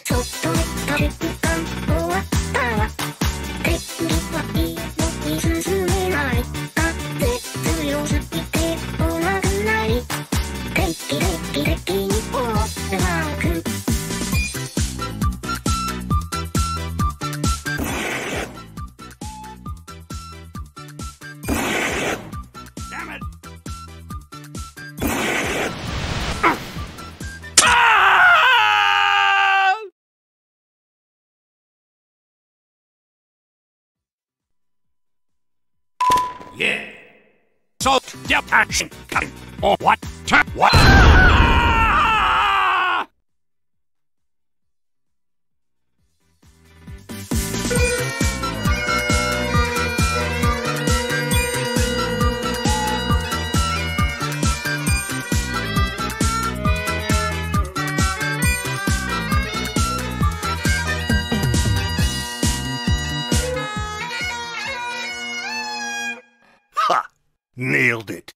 そっと寝た瞬間終わったわ。天気はいいのに進めない。風強すぎて来なくない。定期的にオールマーク。Yeah. So, yep, action. Or what? What? Ha! Nailed it.